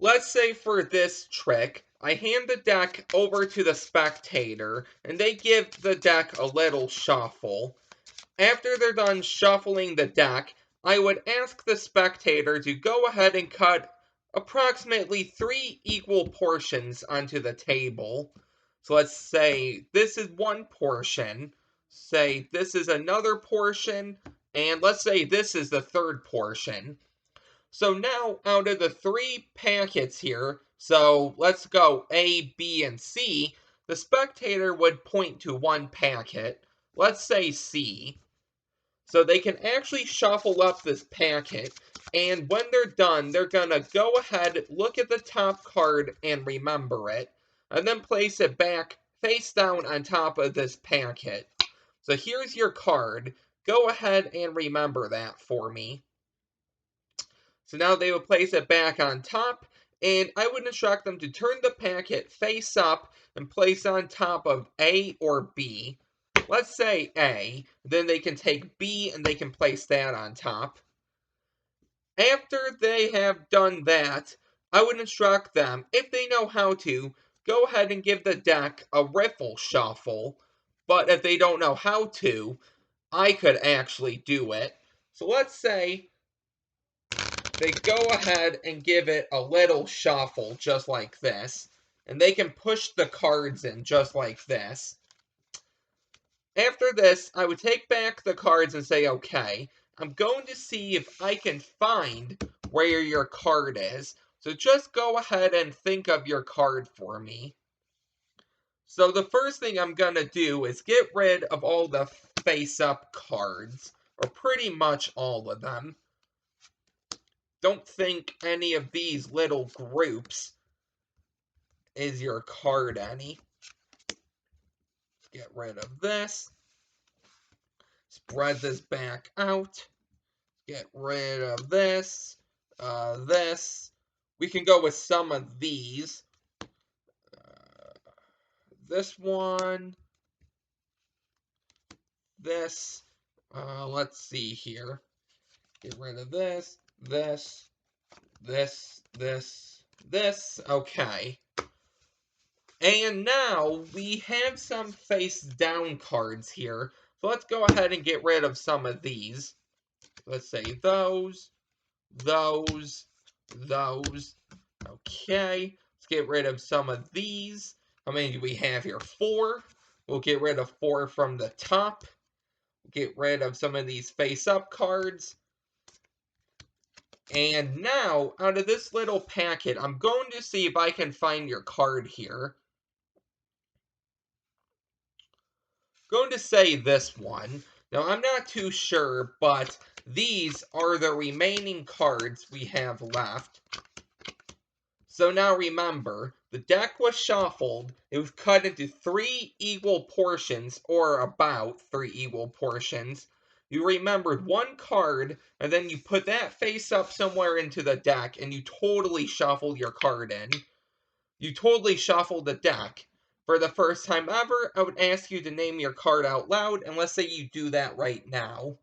let's say for this trick, I hand the deck over to the spectator, and they give the deck a little shuffle. After they're done shuffling the deck, I would ask the spectator to go ahead and cut approximately 3 equal portions onto the table. So let's say this is one portion, say this is another portion, and let's say this is the third portion. So now, out of the 3 packets here, so let's go A, B, and C, the spectator would point to one packet, let's say C. So they can actually shuffle up this packet, and when they're done, they're gonna go ahead, look at the top card, and remember it, and then place it back face down on top of this packet. So here's your card. Go ahead and remember that for me. So now they would place it back on top, and I would instruct them to turn the packet face up and place on top of A or B. Let's say A, then they can take B and they can place that on top. After they have done that, I would instruct them, if they know how to, go ahead and give the deck a Riffle Shuffle. But if they don't know how to, I could actually do it. So let's say they go ahead and give it a little shuffle, just like this. And they can push the cards in, just like this. After this, I would take back the cards and say, okay, I'm going to see if I can find where your card is. So just go ahead and think of your card for me. So the first thing I'm going to do is get rid of all the face-up cards, or pretty much all of them. Don't think any of these little groups is your card any. Get rid of this. Spread this back out. Get rid of this. This. We can go with some of these. This one. This. Let's see here. Get rid of this. This. This. Okay. And now we have some face down cards here. So let's go ahead and get rid of some of these. Let's say those. Okay. Let's get rid of some of these. How many do we have here? 4. We'll get rid of 4 from the top. Get rid of some of these face-up cards. And now, out of this little packet, I'm going to see if I can find your card here. Going to say this one. Now, I'm not too sure, but these are the remaining cards we have left. So now remember, the deck was shuffled. It was cut into 3 equal portions, or about 3 equal portions. You remembered one card, and then you put that face up somewhere into the deck, and you totally shuffled your card in. You totally shuffled the deck. For the first time ever, I would ask you to name your card out loud, and let's say you do that right now.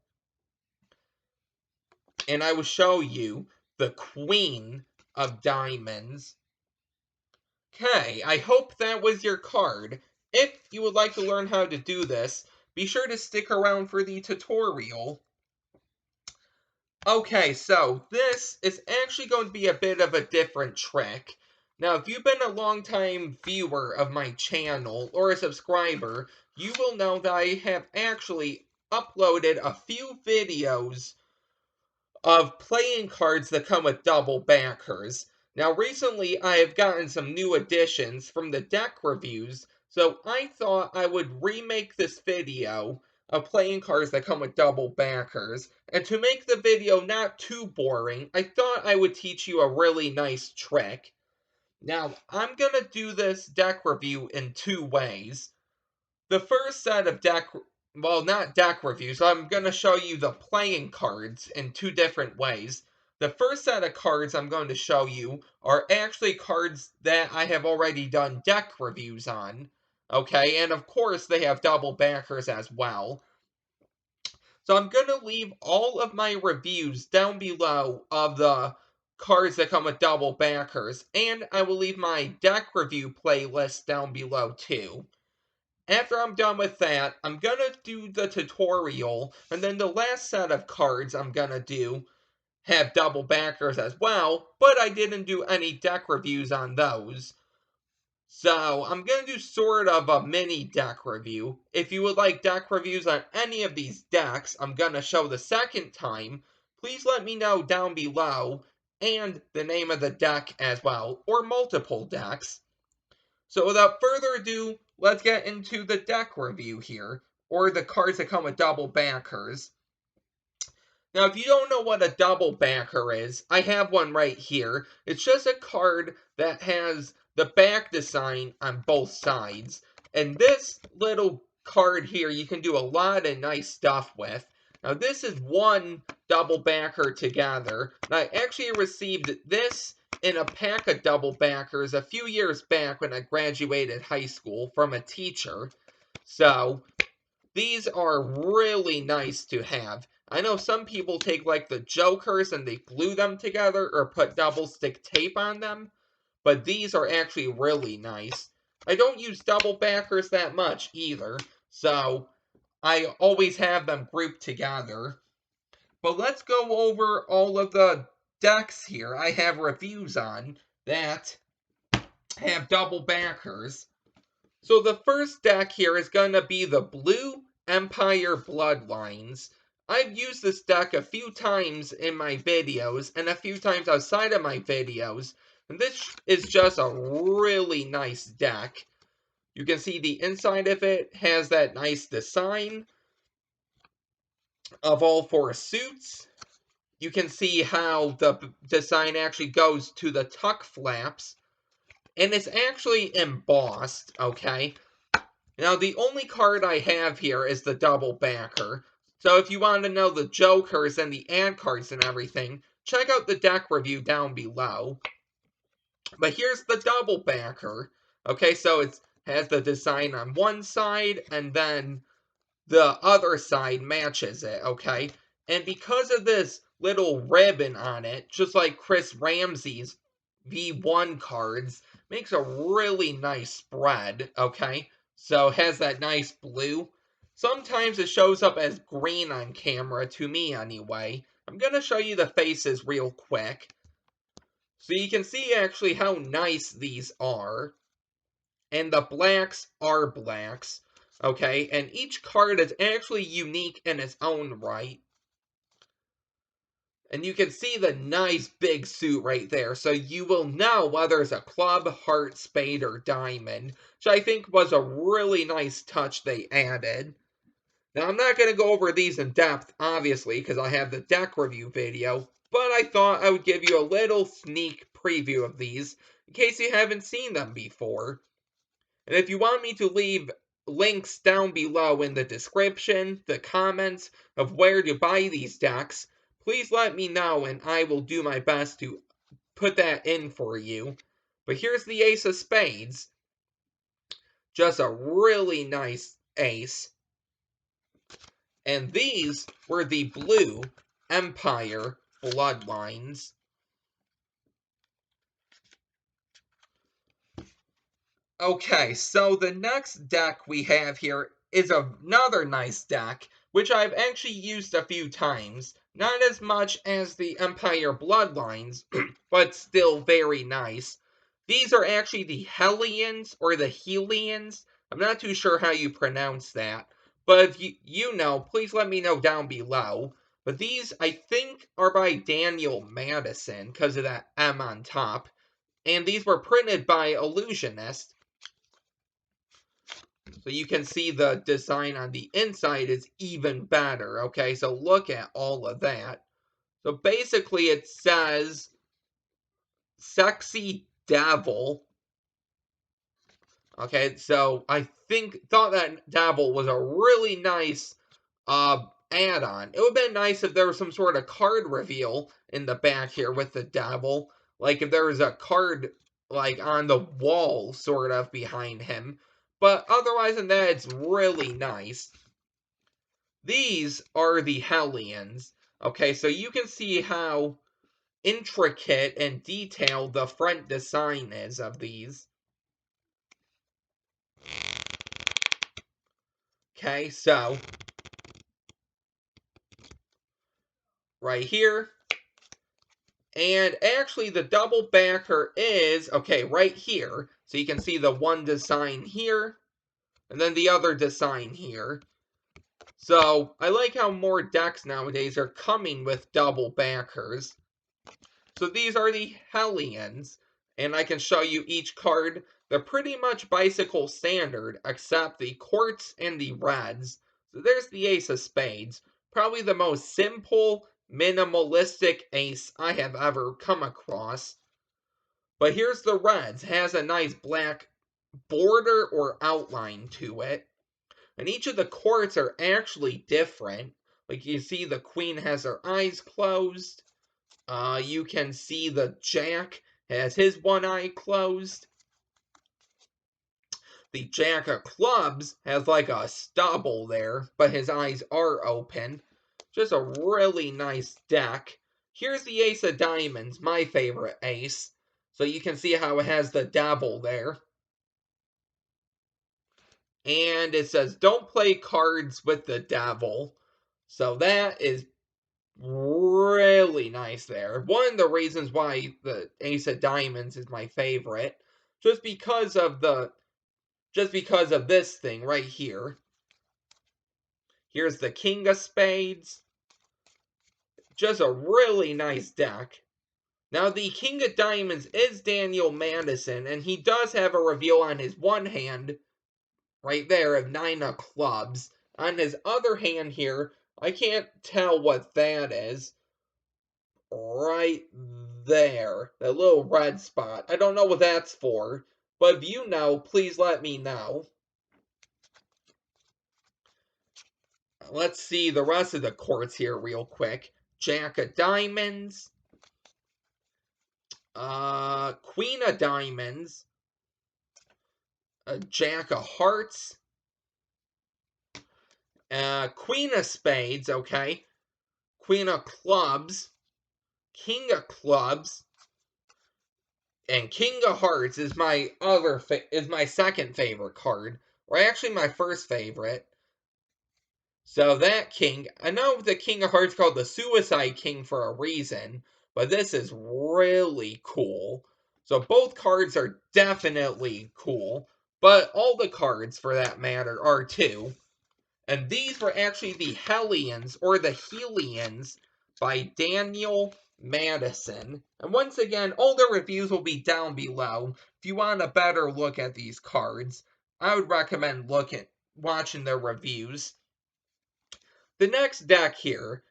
And I will show you the Queen of Diamonds. Okay, I hope that was your card. If you would like to learn how to do this, be sure to stick around for the tutorial. Okay, so this is actually going to be a bit of a different trick. Now, if you've been a long-time viewer of my channel, or a subscriber, you will know that I have actually uploaded a few videos of playing cards that come with double backers. Now, recently, I have gotten some new additions from the deck reviews, so I thought I would remake this video of playing cards that come with double backers. And to make the video not too boring, I thought I would teach you a really nice trick. Now, I'm going to do this deck review in 2 ways. The first set of not deck reviews, I'm going to show you the playing cards in 2 different ways. The first set of cards I'm going to show you are actually cards that I have already done deck reviews on. Okay, and of course they have double backers as well. So I'm going to leave all of my reviews down below of the cards that come with double backers, and I will leave my deck review playlist down below too. After I'm done with that, I'm gonna do the tutorial, and then the last set of cards I'm gonna do have double backers as well, but I didn't do any deck reviews on those. So, I'm going to do sort of a mini deck review. If you would like deck reviews on any of these decks I'm going to show the second time, please let me know down below, and the name of the deck as well, or multiple decks. So without further ado, let's get into the deck review here, or the cards that come with double backers. Now, if you don't know what a double backer is, I have one right here. It's just a card that has the back design on both sides. And this little card here, you can do a lot of nice stuff with. Now, this is one double backer together. And I actually received this in a pack of double backers a few years back when I graduated high school from a teacher. So, these are really nice to have. I know some people take like the Jokers and they glue them together or put double stick tape on them, but these are actually really nice. I don't use double backers that much either, so I always have them grouped together. But let's go over all of the decks here I have reviews on that have double backers. So the first deck here is going to be the Blue Empire Bloodlines. I've used this deck a few times in my videos and a few times outside of my videos. And this is just a really nice deck. You can see the inside of it has that nice design of all four suits. You can see how the design actually goes to the tuck flaps. And it's actually embossed, okay? Now, the only card I have here is the double backer. So if you want to know the Jokers and the ad cards and everything, check out the deck review down below. But here's the double backer. Okay, so it has the design on one side, and then the other side matches it, okay? And because of this little ribbon on it, just like Chris Ramsey's V1 cards, makes a really nice spread, okay? So it has that nice blue. Sometimes it shows up as green on camera, to me anyway. I'm going to show you the faces real quick. So you can see actually how nice these are. And the blacks are blacks. Okay, and each card is actually unique in its own right. And you can see the nice big suit right there, so you will know whether it's a club, heart, spade, or diamond, which I think was a really nice touch they added. Now, I'm not going to go over these in depth, obviously, because I have the deck review video, but I thought I would give you a little sneak preview of these, in case you haven't seen them before. And if you want me to leave links down below in the description, the comments of where to buy these decks, please let me know and I will do my best to put that in for you. But here's the Ace of Spades. Just a really nice ace. And these were the Blue Empire Bloodlines. Okay, so the next deck we have here is another nice deck, which I've actually used a few times. Not as much as the Empire Bloodlines, but still very nice. These are actually the Hellions, or the Helions. I'm not too sure how you pronounce that. But if you know, please let me know down below. But these, I think, are by Daniel Madison, because of that M on top. And these were printed by Illusionist. So you can see the design on the inside is even better, okay? So look at all of that. So basically it says, Sexy Devil. Okay, so I thought that Devil was a really nice add-on. It would have been nice if there was some sort of card reveal in the back here with the Devil. Like if there was a card like on the wall sort of behind him. But otherwise than that, it's really nice. These are the Hellions. Okay, so you can see how intricate and detailed the front design is of these. Okay, so right here. And actually the double backer is, okay, right here. So you can see the one design here, and then the other design here. So I like how more decks nowadays are coming with double backers. So these are the Hellions, and I can show you each card. They're pretty much bicycle standard, except the quartz and the reds. So there's the Ace of Spades. Probably the most simple, minimalistic ace I have ever come across. But here's the reds. It has a nice black border or outline to it. And each of the quartz are actually different. Like you see the queen has her eyes closed. You can see the jack has his one eye closed. The jack of clubs has like a stubble there, but his eyes are open. Just a really nice deck. Here's the ace of diamonds, my favorite ace. So you can see how it has the devil there. And it says, don't play cards with the devil. So that is really nice there. One of the reasons why the Ace of Diamonds is my favorite, just because of this thing right here. Here's the King of Spades. Just a really nice deck. Now the King of Diamonds is Daniel Madison, and he does have a reveal on his one hand, right there, of 9 of clubs. On his other hand here, I can't tell what that is. Right there. That little red spot. I don't know what that's for, but if you know, please let me know. Let's see the rest of the courts here real quick. Jack of Diamonds. Queen of Diamonds. Jack of Hearts. Queen of Spades, okay. Queen of Clubs. King of Clubs. And King of Hearts is my second favorite card, or actually my first favorite. So that king, I know the King of Hearts called the Suicide King for a reason, but this is really cool. So both cards are definitely cool, but all the cards for that matter are too. And these were actually the Hellions or the Helions by Daniel Madison. And once again, all the reviews will be down below. If you want a better look at these cards, I would recommend watching their reviews. The next deck here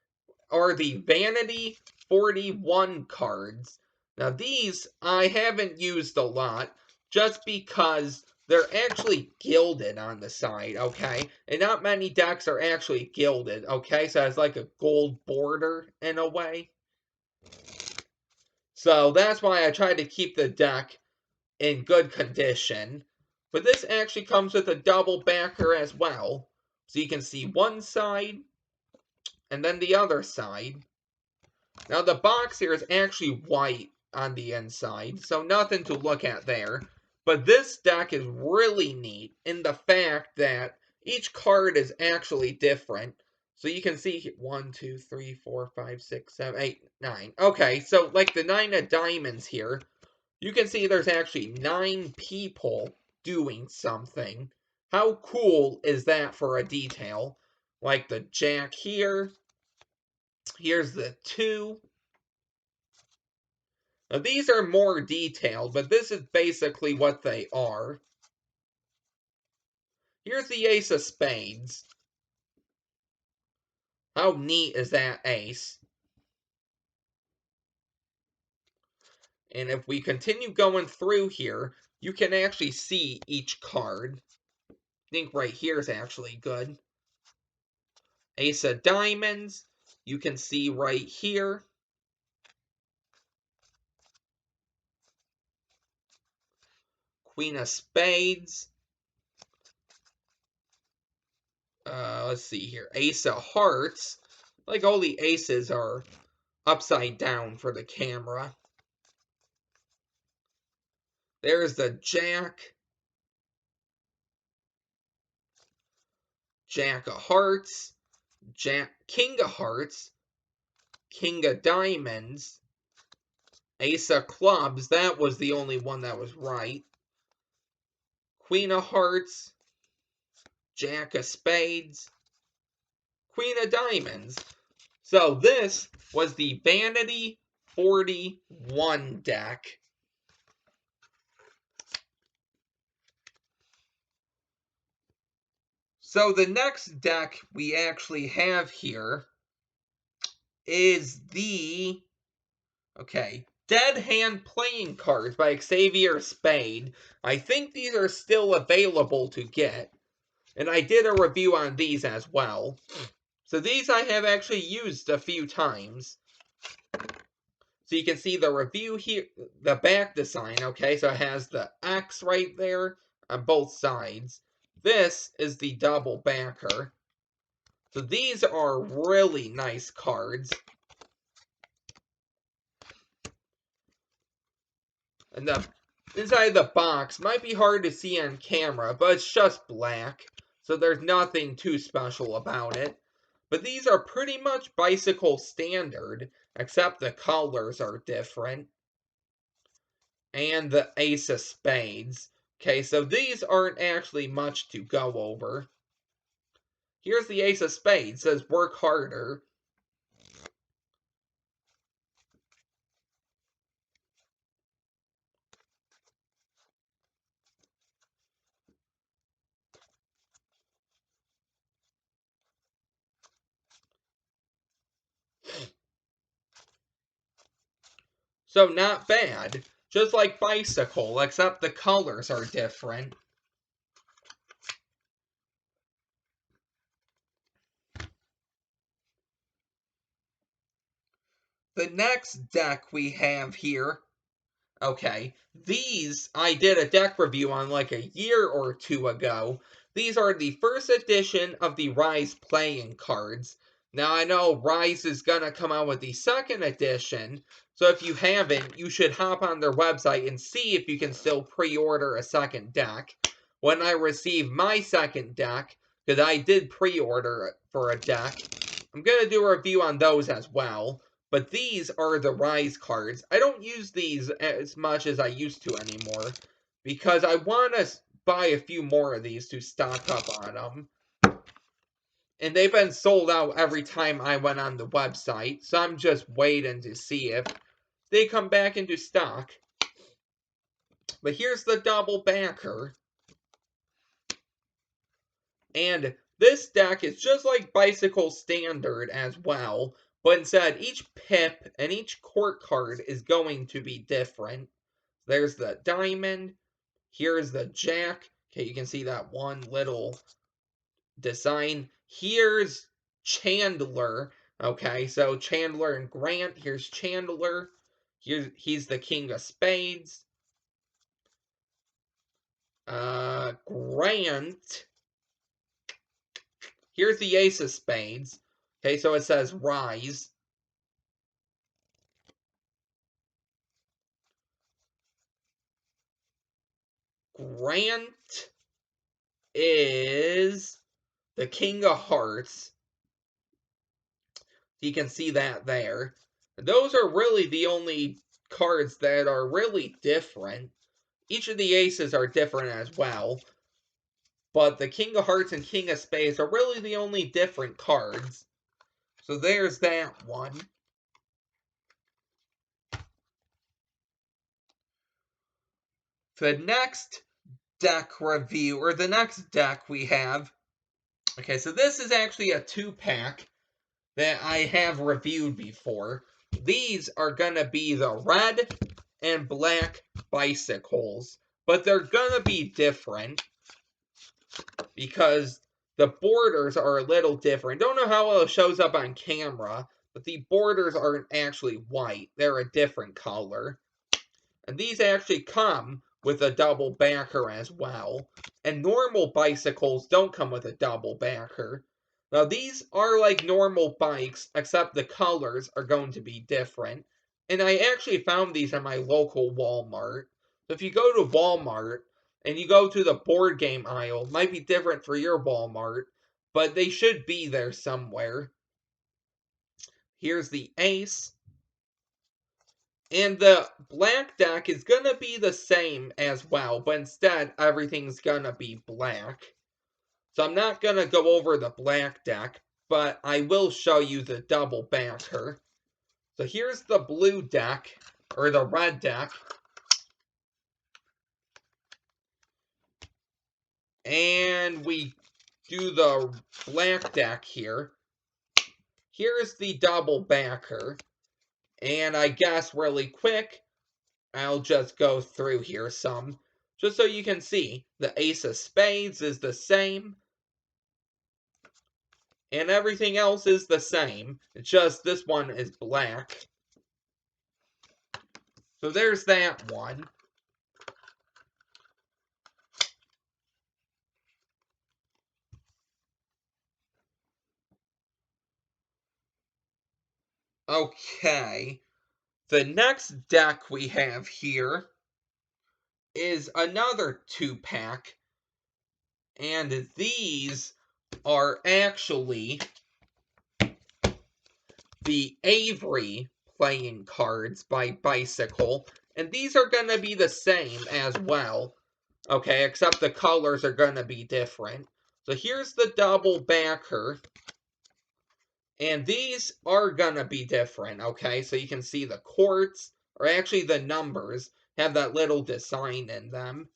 are the Vanity 41 cards. Now these I haven't used a lot just because they're actually gilded on the side, okay? And not many decks are actually gilded, okay? So it's like a gold border in a way. So that's why I try to keep the deck in good condition. But this actually comes with a double backer as well. So you can see one side and then the other side. Now the box here is actually white on the inside, so nothing to look at there. But this deck is really neat in the fact that each card is actually different. So you can see 1, 2, 3, 4, 5, 6, 7, 8, 9. Okay, so like the 9 of diamonds here, you can see there's actually 9 people doing something. How cool is that for a detail? Like the jack here. Here's the 2. Now these are more detailed, but this is basically what they are. Here's the Ace of Spades. How neat is that ace? And if we continue going through here, you can actually see each card. I think right here is actually good. Ace of Diamonds, you can see right here. Queen of Spades. Let's see here. Ace of Hearts. Like all the aces are upside down for the camera. There's the Jack. Jack of Hearts. King of Hearts. King of Diamonds. Ace of Clubs. That was the only one that was right. Queen of Hearts. Jack of Spades. Queen of Diamonds. So this was the Vanity 41 deck. So the next deck we actually have here is the, Dead Hand Playing Cards by Xavier Spade. I think these are still available to get. And I did a review on these as well. So these I have actually used a few times. So you can see the review here, the back design, so it has the X right there on both sides. This is the double backer. So these are really nice cards. And the inside the box might be hard to see on camera, but it's just black. So there's nothing too special about it. But these are pretty much bicycle standard, except the colors are different. And the Ace of Spades. So these aren't actually much to go over. Here's the Ace of Spades. It says work harder. So not bad. Just like bicycle, except the colors are different. The next deck we have here, these I did a deck review on like a year or two ago. These are the first edition of the Rise playing cards. Now I know Rise is gonna come out with the second edition, so if you haven't, you should hop on their website and see if you can still pre-order a second deck. When I receive my second deck, because I did pre-order for a deck, I'm gonna do a review on those as well. But these are the Rise cards. I don't use these as much as I used to anymore, because I want to buy a few more of these to stock up on them. And they've been sold out every time I went on the website, so I'm just waiting to see if they come back into stock. But here's the double backer. And this deck is just like Bicycle Standard as well, but instead each pip and each court card is going to be different. There's the diamond. Here's the jack. You can see that one little design. Here's Chandler. So Chandler and Grant. Here's Chandler. He's the king of spades. Grant. Here's the ace of spades. So it says rise. Grant is the king of hearts. You can see that there. Those are really the only cards that are really different. Each of the aces are different as well. But the king of hearts and king of spades are really the only different cards. So there's that one. The next deck review, or the next deck we have, so this is actually a 2-pack that I have reviewed before. These are going to be the red and black bicycles, but they're going to be different because the borders are a little different. Don't know how well it shows up on camera, but the borders aren't actually white. They're a different color. And these actually come with a double backer as well. And normal bicycles don't come with a double backer. Now these are like normal bikes, except the colors are going to be different. And I actually found these in my local Walmart. So if you go to Walmart and you go to the board game aisle, it might be different for your Walmart, but they should be there somewhere. Here's the ace. And the black deck is going to be the same as well, but instead everything's going to be black. So I'm not going to go over the black deck, but I will show you the double backer. So here's the blue deck, or the red deck. And we do the black deck here. Here's the double backer. And I guess really quick, I'll just go through here some, just so you can see. The ace of spades is the same. And everything else is the same. It's just this one is black. So there's that one. Okay. The next deck we have here is another 2-pack. And these are actually the Avery playing cards by Bicycle. And these are going to be the same as well. Okay, except the colors are going to be different. So here's the double backer. And these are going to be different, okay? So you can see the quartz, or actually the numbers, have that little design in them.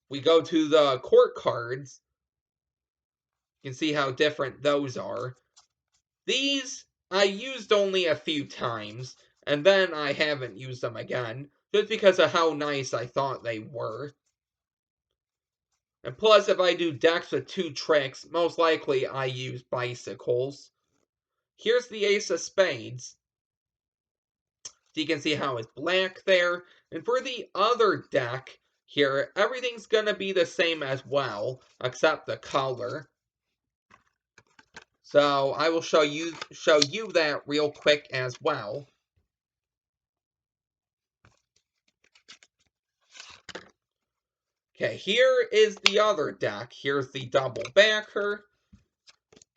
We go to the court cards. You can see how different those are. These I used only a few times, and then I haven't used them again, just because of how nice I thought they were. And plus, if I do decks with 2 tricks, most likely I use bicycles. Here's the ace of spades. So you can see how it's black there. And for the other deck here, everything's going to be the same as well, except the color. So I will show you that real quick as well. Okay, here is the other deck. Here's the double backer.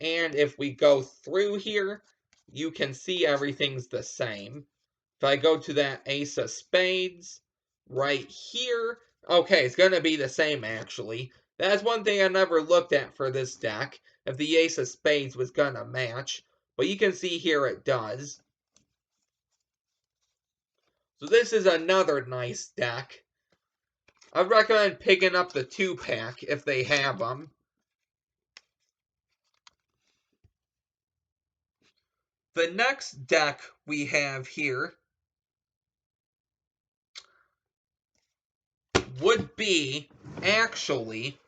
And if we go through here, you can see everything's the same. If I go to that ace of spades right here, okay, it's going to be the same actually. That's one thing I never looked at for this deck, if the ace of spades was going to match. But you can see here it does. So this is another nice deck. I'd recommend picking up the 2-pack if they have them. The next deck we have here would be actually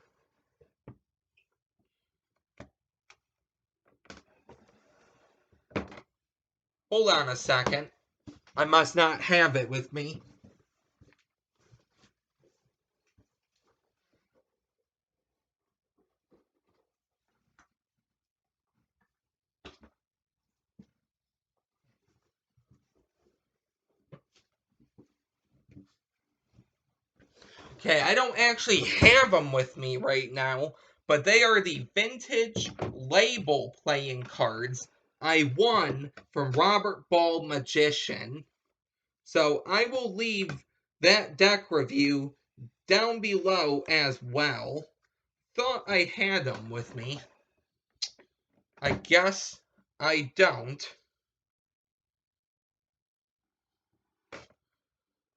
hold on a second. I must not have it with me. Okay, I don't actually have them with me right now, but they are the vintage label playing cards I won from Robert Ball Magician. So I will leave that deck review down below as well. Thought I had them with me. I guess I don't.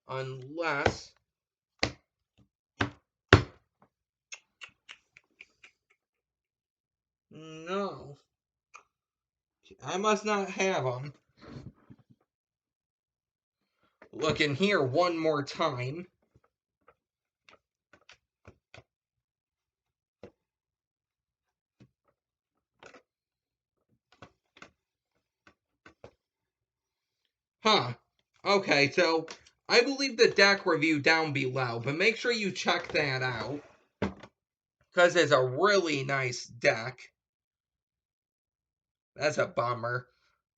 Unless... No. I must not have them. Look in here one more time. Huh. Okay, so I will leave the deck review down below, but make sure you check that out, because it's a really nice deck. That's a bummer.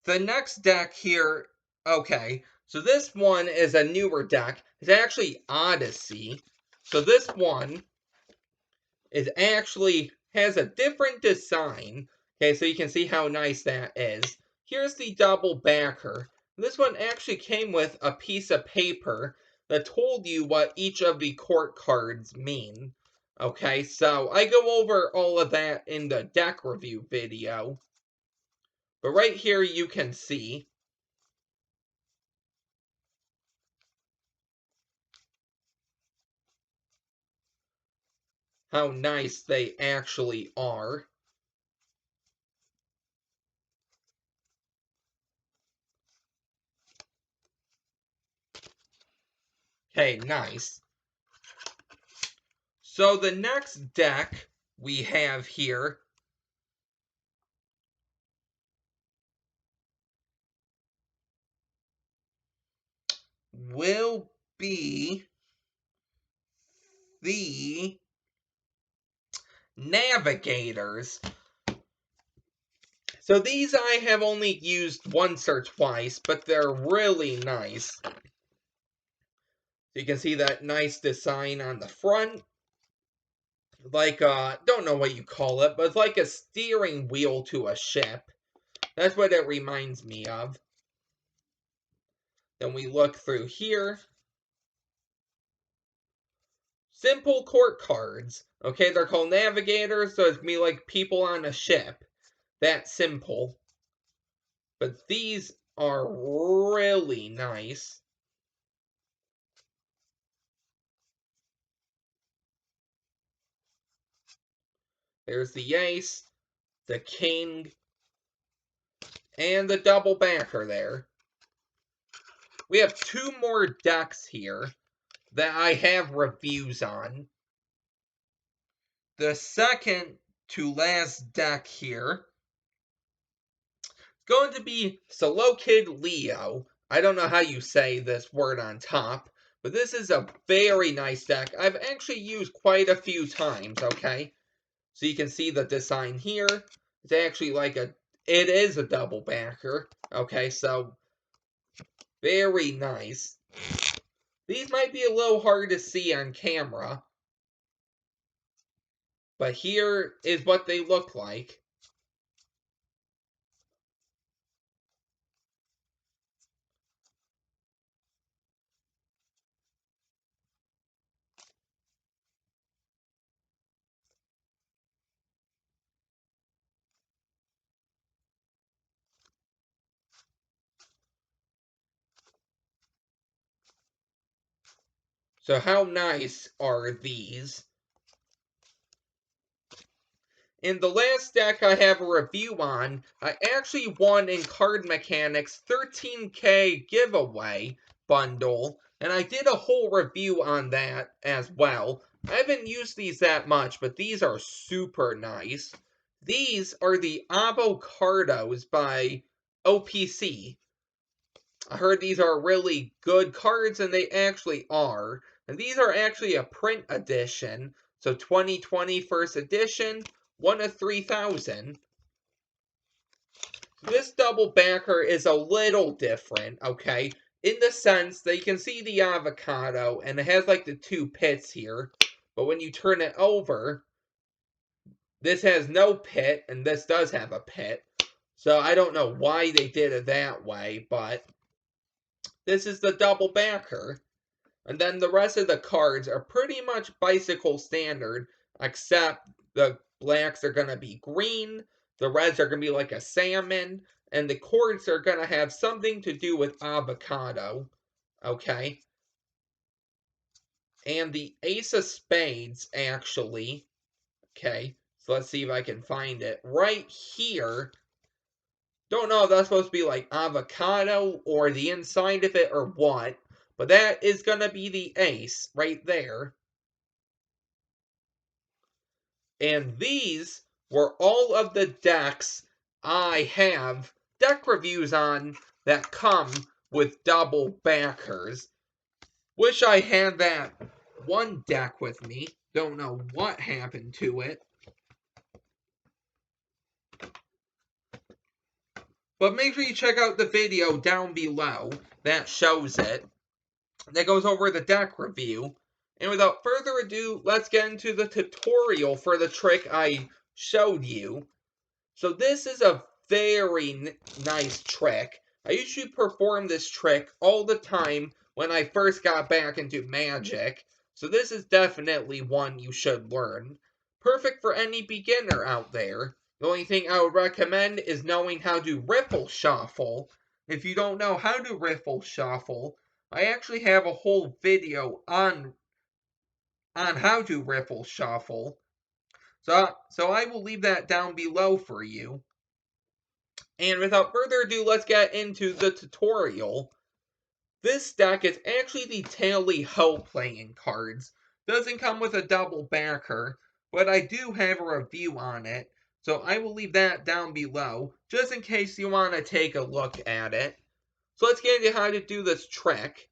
The next deck here, okay, so this one is a newer deck. It's actually Odyssey. So this one is actually has a different design. Okay, so you can see how nice that is. Here's the double backer. This one actually came with a piece of paper that told you what each of the court cards mean. Okay, so I go over all of that in the deck review video. But right here you can see how nice they actually are. Okay, nice. So the next deck we have here will be the Navigators. So these I have only used once or twice, but they're really nice. So you can see that nice design on the front. Like, don't know what you call it, but it's like a steering wheel to a ship. That's what it reminds me of. Then we look through here. Simple court cards. Okay, they're called Navigators, so it's me like people on a ship. That simple. But these are really nice. There's the ace, the king, and the double backer there. We have two more decks here that I have reviews on. The second to last deck here is going to be Kid Leo. I don't know how you say this word on top, but this is a very nice deck. I've actually used quite a few times, okay? So you can see the design here. It's actually like it is a double backer. Okay, so very nice. These might be a little hard to see on camera, but here is what they look like. So how nice are these? In the last deck I have a review on, I actually won in Card Mechanics 13K giveaway bundle, and I did a whole review on that as well. I haven't used these that much, but these are super nice. These are the Avocados by OPC. I heard these are really good cards, and they actually are. And these are actually a print edition. So 2020 first edition, 1 of 3,000. This double backer is a little different, okay? In the sense that you can see the avocado, and it has like the two pits here. But when you turn it over, this has no pit, and this does have a pit. So I don't know why they did it that way, but this is the double backer. And then the rest of the cards are pretty much bicycle standard, except the blacks are going to be green, the reds are going to be like a salmon, and the cords are going to have something to do with avocado. Okay? And the Ace of Spades, actually, okay, so let's see if I can find it. Right here, don't know if that's supposed to be like avocado or the inside of it or what, but that is going to be the ace right there. And these were all of the decks I have deck reviews on that come with double backers. Wish I had that one deck with me. Don't know what happened to it. But make sure you check out the video down below that shows it. That goes over the deck review. And without further ado, let's get into the tutorial for the trick I showed you. So this is a very nice trick. I usually perform this trick all the time when I first got back into Magic. So this is definitely one you should learn. Perfect for any beginner out there. The only thing I would recommend is knowing how to Riffle Shuffle. If you don't know how to Riffle Shuffle, I actually have a whole video on how to Riffle Shuffle. So I will leave that down below for you. And without further ado, let's get into the tutorial. This deck is actually the Tally-Ho playing cards. Doesn't come with a double backer, but I do have a review on it, so I will leave that down below, just in case you want to take a look at it. So let's get into how to do this trick.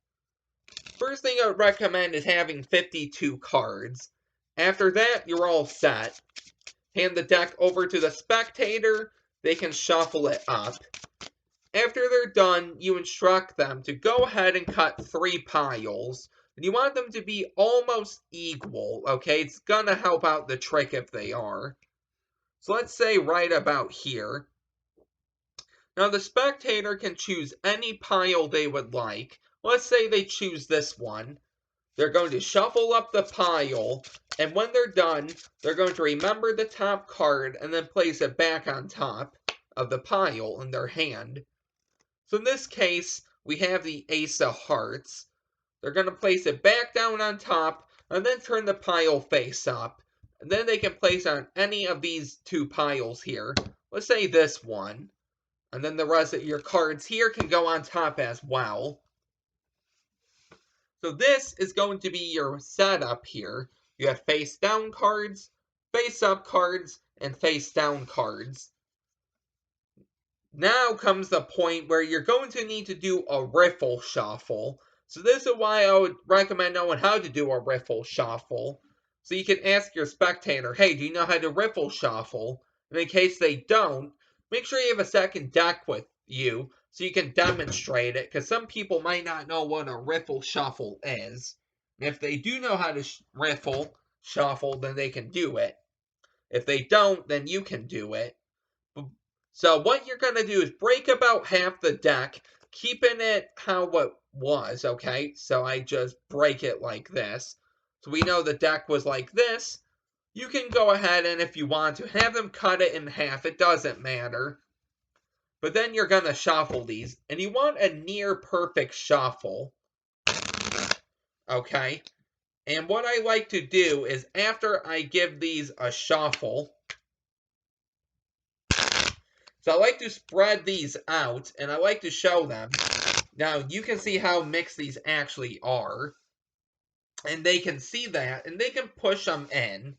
First thing I would recommend is having 52 cards. After that, you're all set. Hand the deck over to the spectator, they can shuffle it up. After they're done, you instruct them to go ahead and cut 3 piles. And you want them to be almost equal, okay? It's gonna help out the trick if they are. So let's say right about here. Now the spectator can choose any pile they would like. Let's say they choose this one. They're going to shuffle up the pile, and when they're done, they're going to remember the top card and then place it back on top of the pile in their hand. So in this case, we have the Ace of Hearts. They're going to place it back down on top, and then turn the pile face up. And then they can place on any of these 2 piles here. Let's say this one. And then the rest of your cards here can go on top as well. So this is going to be your setup here. You have face down cards, face up cards, and face down cards. Now comes the point where you're going to need to do a Riffle Shuffle. So this is why I would recommend knowing how to do a Riffle Shuffle. So you can ask your spectator, hey, do you know how to Riffle Shuffle? And in case they don't, make sure you have a second deck with you so you can demonstrate it, because some people might not know what a Riffle Shuffle is. And if they do know how to Riffle Shuffle, then they can do it. If they don't, then you can do it. So what you're going to do is break about half the deck, keeping it how it was, okay? So I just break it like this. So we know the deck was like this. You can go ahead and, if you want to, have them cut it in half. It doesn't matter. But then you're going to shuffle these. And you want a near perfect shuffle. Okay? And what I like to do is, after I give these a shuffle, so I like to spread these out, and I like to show them. Now, you can see how mixed these actually are. And they can see that, and they can push them in.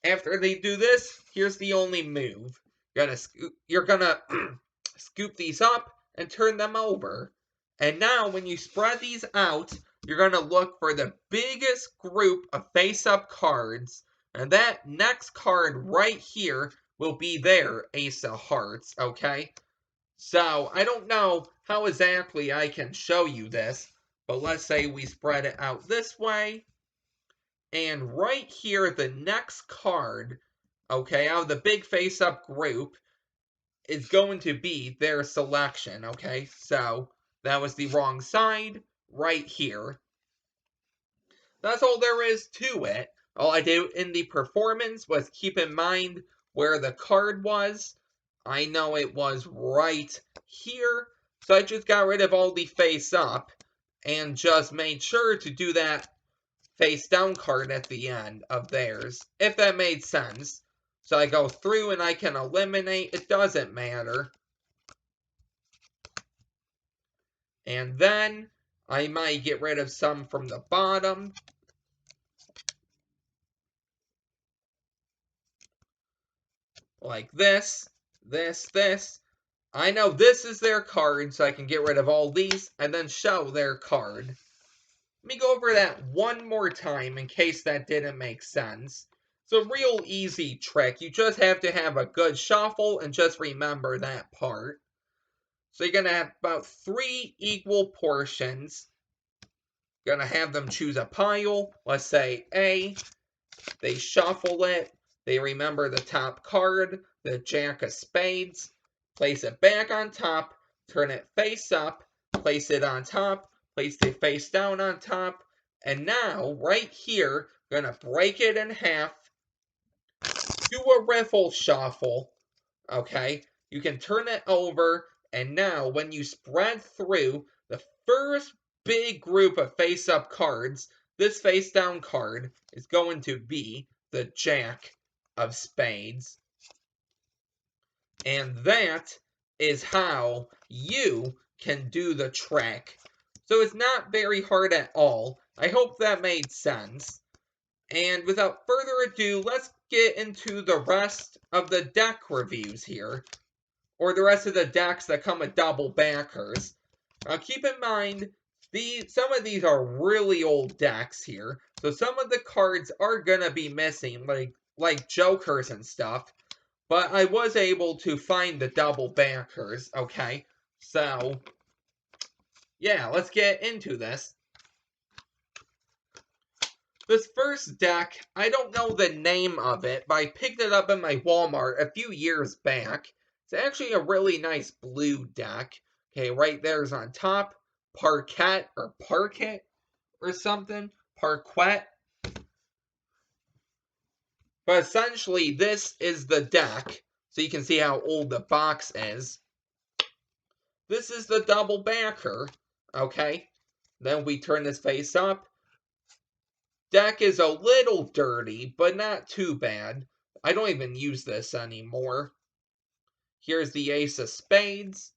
After they do this, here's the only move. You're gonna scoop these up and turn them over. And now, when you spread these out, you're gonna look for the biggest group of face-up cards. And that next card right here will be their Ace of Hearts, okay? So, I don't know how exactly I can show you this, but let's say we spread it out this way. And right here, the next card, okay, out of the big face-up group, is going to be their selection, okay? So, that was the wrong side, right here. That's all there is to it. All I did in the performance was keep in mind where the card was. I know it was right here, so I just got rid of all the face-up and just made sure to do that face-down card at the end of theirs, if that made sense. So I go through and I can eliminate, it doesn't matter. And then I might get rid of some from the bottom. Like this, this. I know this is their card, so I can get rid of all these and then show their card. Let me go over that one more time in case that didn't make sense. It's a real easy trick. You just have to have a good shuffle and just remember that part. So you're going to have about 3 equal portions. You're going to have them choose a pile. Let's say A. They shuffle it. They remember the top card, the Jack of Spades. Place it back on top. Turn it face up. Place it on top. Place it face down on top. And now, right here, we're going to break it in half. Do a Riffle Shuffle. Okay? You can turn it over. And now, when you spread through the first big group of face-up cards, this face-down card is going to be the Jack of Spades. And that is how you can do the trick. So it's not very hard at all. I hope that made sense. And without further ado, let's get into the rest of the deck reviews here. Or the rest of the decks that come with double backers. Now keep in mind, some of these are really old decks here. So some of the cards are gonna be missing, like Jokers and stuff. But I was able to find the double backers, okay? So, yeah, let's get into this. This first deck, I don't know the name of it, but I picked it up in my Walmart a few years back. It's actually a really nice blue deck. Okay, right there's on top, Parquet or something. Parquet. But essentially, this is the deck, so you can see how old the box is. This is the double backer, okay? Then we turn this face up. Deck is a little dirty, but not too bad. I don't even use this anymore. Here's the Ace of Spades.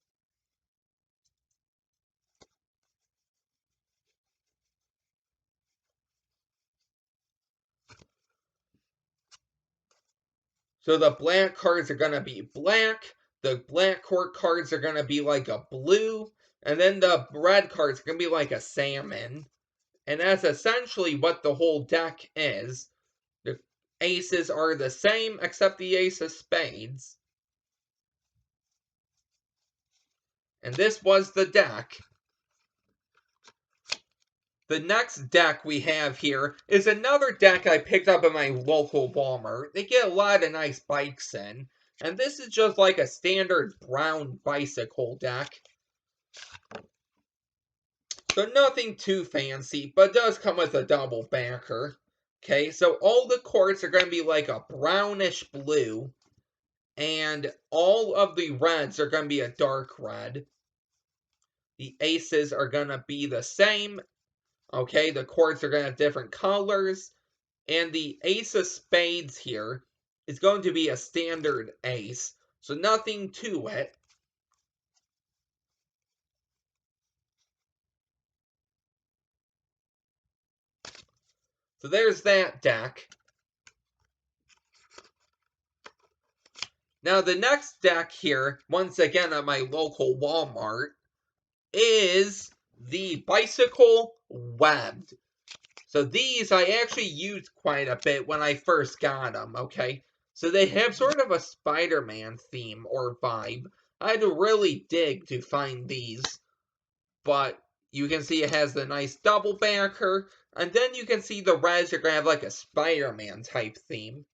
So the black cards are going to be black. The black court cards are going to be like a blue. And then the red cards are going to be like a salmon. And that's essentially what the whole deck is. The aces are the same except the Ace of Spades. And this was the deck. The next deck we have here is another deck I picked up at my local Walmart. They get a lot of nice bikes in. And this is just like a standard brown bicycle deck. So nothing too fancy, but does come with a double backer. Okay, so all the courts are going to be like a brownish blue. And all of the reds are going to be a dark red. The aces are going to be the same. Okay, the courts are going to have different colors. And the Ace of Spades here is going to be a standard ace. So nothing to it. So there's that deck. Now the next deck here, once again at my local Walmart, is the Bicycle Webbed. So these I actually used quite a bit when I first got them, okay? So they have sort of a Spider-Man theme or vibe. I had to really dig to find these. But you can see it has the nice double backer. And then you can see the reds are going to have like a Spider-Man type theme.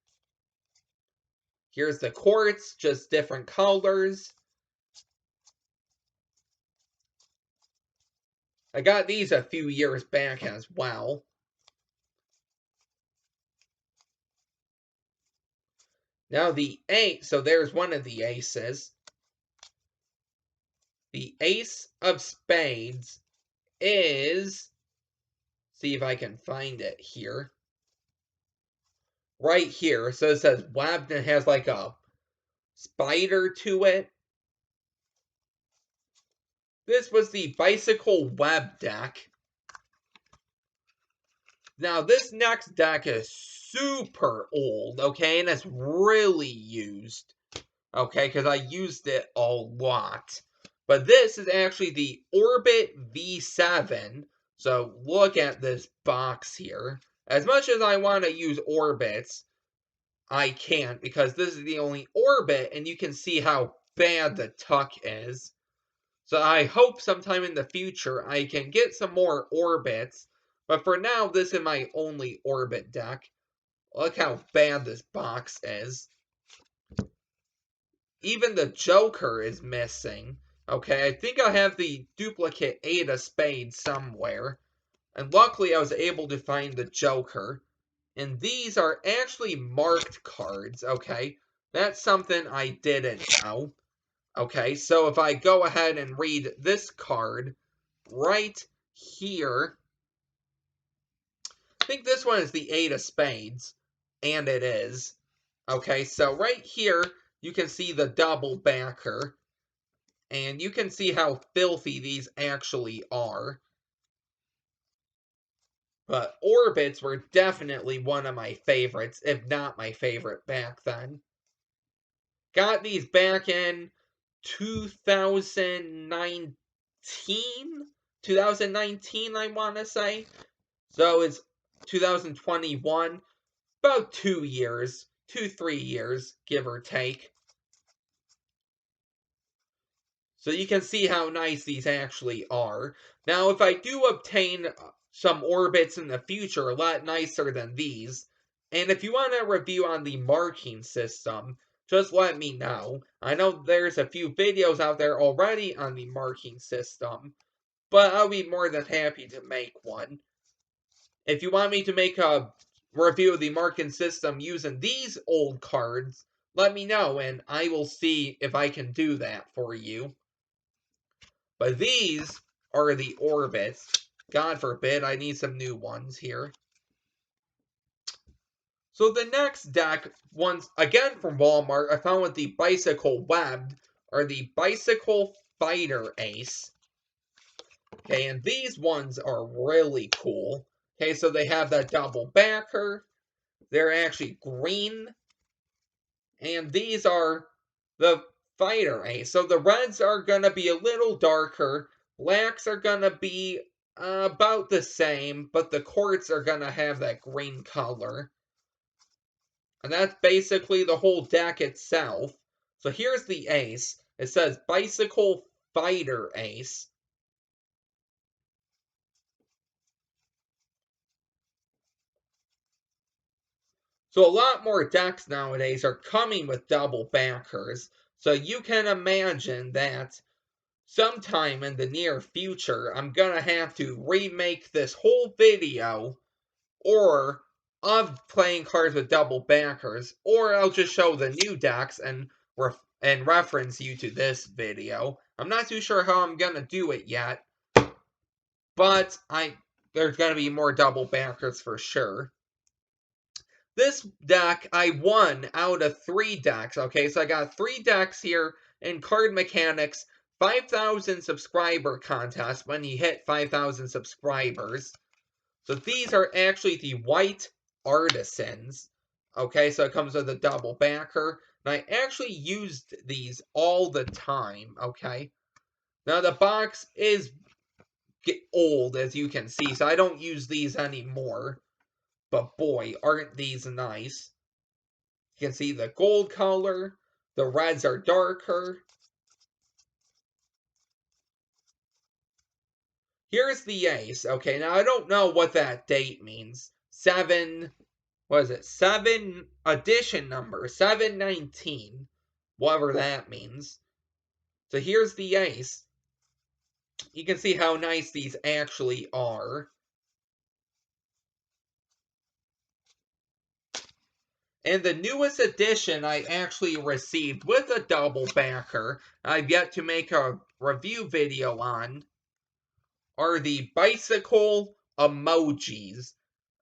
Here's the quartz, just different colors. I got these a few years back as well. Now the ace, so there's one of the aces. The Ace of Spades is, see if I can find it here. Right here, so it says webbed and it has like a spider to it. This was the Bicycle Web deck. Now, this next deck is super old, okay? And it's really used, okay? Because I used it a lot. But this is actually the Orbit V7. So, look at this box here. As much as I want to use orbits, I can't. Because this is the only orbit, and you can see how bad the tuck is. So I hope sometime in the future I can get some more orbits. But for now, this is my only orbit deck. Look how bad this box is. Even the Joker is missing. Okay, I think I have the duplicate 8 of Spade somewhere. And luckily I was able to find the Joker. And these are actually marked cards, okay? That's something I didn't know. Okay, so if I go ahead and read this card right here, I think this one is the 8 of Spades, and it is. Okay, so right here, you can see the double backer, and you can see how filthy these actually are. But Orbits were definitely one of my favorites, if not my favorite back then. Got these back in 2019? 2019, I want to say. So it's 2021. About 2 years. 3 years, give or take. So you can see how nice these actually are. Now, if I do obtain some orbits in the future, a lot nicer than these, and if you want a review on the marking system, just let me know. I know there's a few videos out there already on the marking system, but I'll be more than happy to make one. If you want me to make a review of the marking system using these old cards, let me know, and I will see if I can do that for you. But these are the orbits. God forbid, I need some new ones here. So the next deck, once again from Walmart, I found with the Bicycle Webbed, are the Bicycle Fighter Ace. Okay, and these ones are really cool. Okay, so they have that double backer. They're actually green. And these are the Fighter Ace. So the reds are going to be a little darker. Blacks are going to be about the same, but the quartz are going to have that green color. And that's basically the whole deck itself. So here's the ace. It says Bicycle Fighter Ace. So a lot more decks nowadays are coming with double backers. So you can imagine that sometime in the near future, I'm gonna have to remake this whole video, or of playing cards with double backers, or I'll just show the new decks and reference you to this video. I'm not too sure how I'm gonna do it yet, but there's gonna be more double backers for sure. This deck, I won out of 3 decks, okay? So I got 3 decks here in Card Mechanics 5,000 subscriber contest when you hit 5,000 subscribers. So these are actually the white artisans. Okay, so it comes with a double backer. And I actually used these all the time, okay? Now the box is old, as you can see, so I don't use these anymore. But boy, aren't these nice. You can see the gold color. The reds are darker. Here's the ace. Okay, now I don't know what that date means. 7, what is it? 7 edition number, 719. Whatever that means. So here's the ace. You can see how nice these actually are. And the newest edition I actually received with a double backer, I've yet to make a review video on, are the bicycle emojis.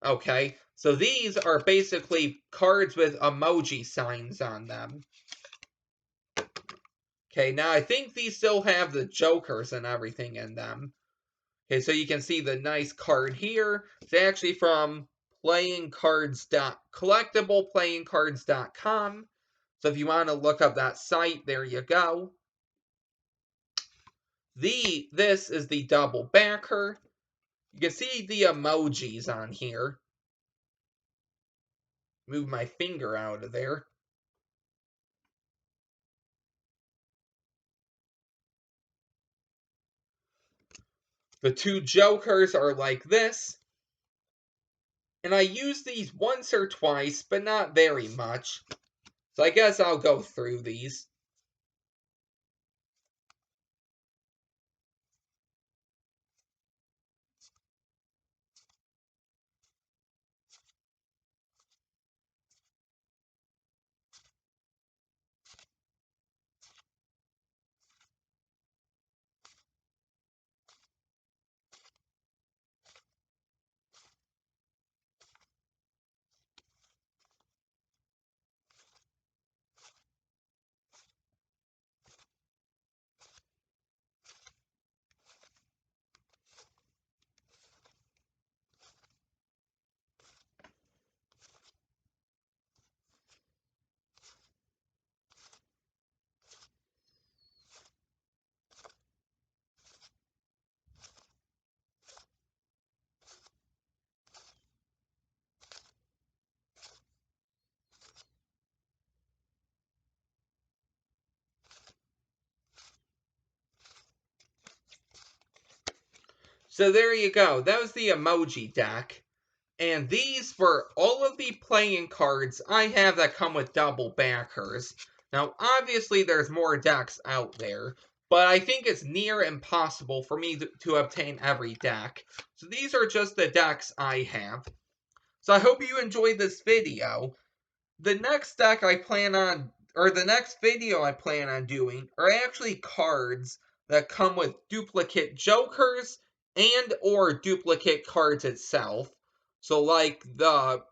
Okay, so these are basically cards with emoji signs on them. Okay, now I think these still have the jokers and everything in them. Okay, so you can see the nice card here. It's actually from collectibleplayingcards.com. So if you want to look up that site, there you go. This is the double backer. You can see the emojis on here. Move my finger out of there. The two jokers are like this. And I use these once or twice, but not very much. So I guess I'll go through these. So there you go. That was the emoji deck. And these were all of the playing cards I have that come with double backers. Now, obviously, there's more decks out there, but I think it's near impossible for me to obtain every deck. So these are just the decks I have. So I hope you enjoyed this video. The next deck I plan on, or the next video I plan on doing, are actually cards that come with duplicate jokers and or duplicate cards itself. So like the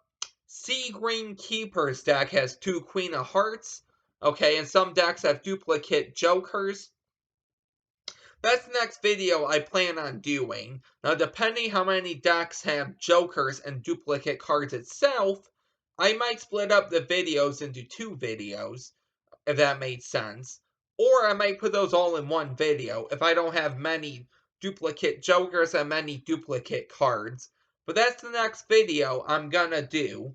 Sea Green Keepers deck has two Queen of Hearts, okay, and some decks have duplicate jokers. That's the next video I plan on doing. Now, depending how many decks have jokers and duplicate cards itself, I might split up the videos into two videos, if that made sense. Or I might put those all in one video if I don't have many duplicate jokers and many duplicate cards. But that's the next video I'm gonna do.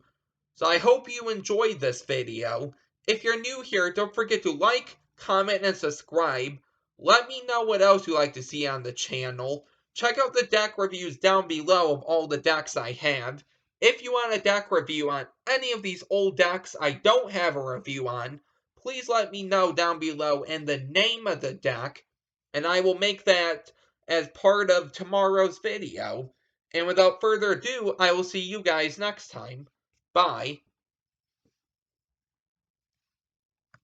So I hope you enjoyed this video. If you're new here, don't forget to like, comment, and subscribe. Let me know what else you'd like to see on the channel. Check out the deck reviews down below of all the decks I have. If you want a deck review on any of these old decks I don't have a review on, please let me know down below and the name of the deck, and I will make that as part of tomorrow's video. And without further ado, I will see you guys next time. Bye.